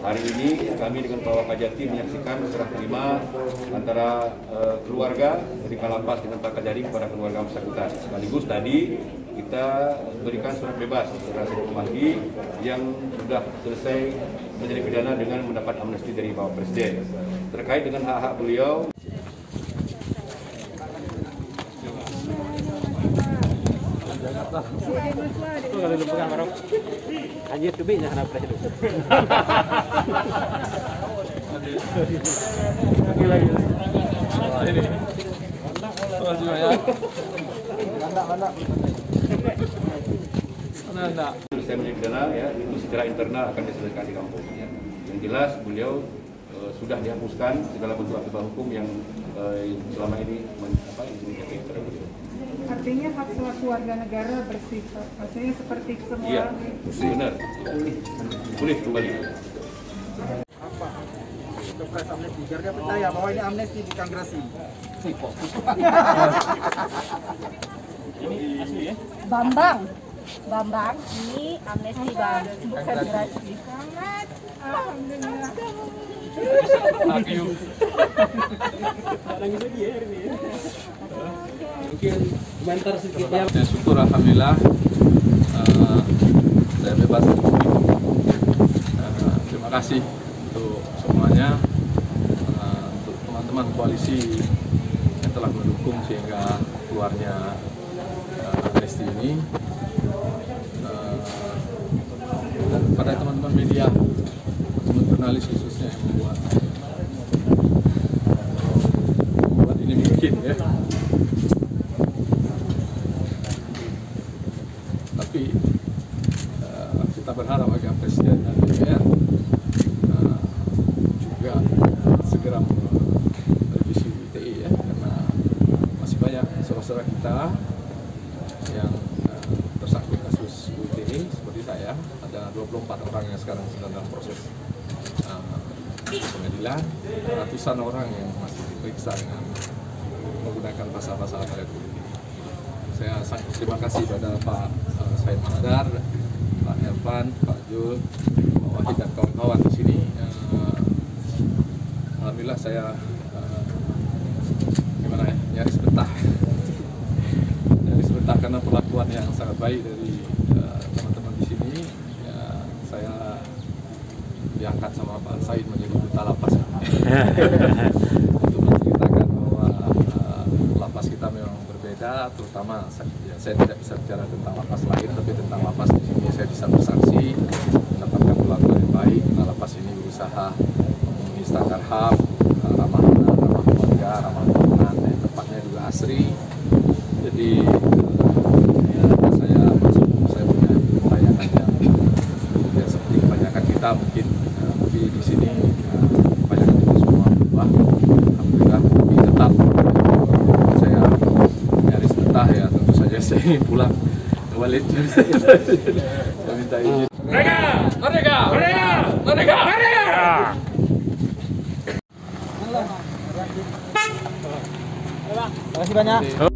Hari ini kami dengan Pak Wakajati menyaksikan serah terima antara keluarga dari Kalapas dengan Pak Kajari kepada keluarga bersangkutan. Sekaligus tadi kita berikan surat bebas kepada Maki yang sudah selesai menjadi pidana dengan mendapat amnesti dari Bapak Presiden. Terkait dengan hak-hak beliau, itu kalau lu pegang barok anjir tubiknya kenapa presiden lagi ini mana selesai menjadi pidana ya, itu secara internal akan diselesaikan di kampung ya. Yang jelas beliau sudah dihapuskan segala bentuk akibat hukum yang selama ini menjadi kepada beliau. Artinya hak selaku warga negara bersifat, maksudnya seperti semua. Iya, benar. Boleh kembali. Apa? Kepres amnesti, biar dia percaya bahwa ini amnesti bukan gerasi. ini asli ya Bambang, ini amnesti Bang, bukan gerasi. Alhamdulillah. Mungkin komentar sedikit ya. Syukur alhamdulillah saya bebas. Terima kasih untuk semuanya, untuk teman-teman koalisi yang telah mendukung sehingga keluarnya amnesti ini, dan kepada teman-teman media, teman jurnalis khususnya yang membuat ini mungkin ya. Tapi kita berharap agar Presiden dan DPR juga segera merevisi ITE ya, karena masih banyak saudara-saudara kita yang tersangkut kasus ITE seperti saya. Ada 24 orang yang sekarang sedang dalam proses pengadilan, ratusan orang yang masih diperiksa dengan menggunakan pasal-pasal karet politik. Saya sangat terima kasih pada Pak Said Madar, Pak Irfan, Pak Jul, Pak Wahid dan kawan-kawan di sini. Alhamdulillah saya nyaris betah, karena perlakuan yang sangat baik dari teman-teman di sini. Ya, saya diangkat sama Pak Said menjadi duta lapas untuk menceritakan bahwa lapas kita memang berbeda, terutama saya tidak bisa bicara tentang lapas lain, tapi tentang lapas di sini saya bisa bersaksi mendapatkan perlakuan yang baik. Karena lapas ini berusaha memenuhi standar HAM, ramah warga, ramah lingkungan, dan tempatnya juga asri. Jadi saya punya bayangan yang seperti kebanyakan kita mungkin, tapi di sini bayangan itu semua berubah. Alhamdulillah, tapi tetap saya nyaris betah ya. Tentu saja saya ingin pulang ke Walid. Saya minta izin. Merdeka! Terima kasih banyak.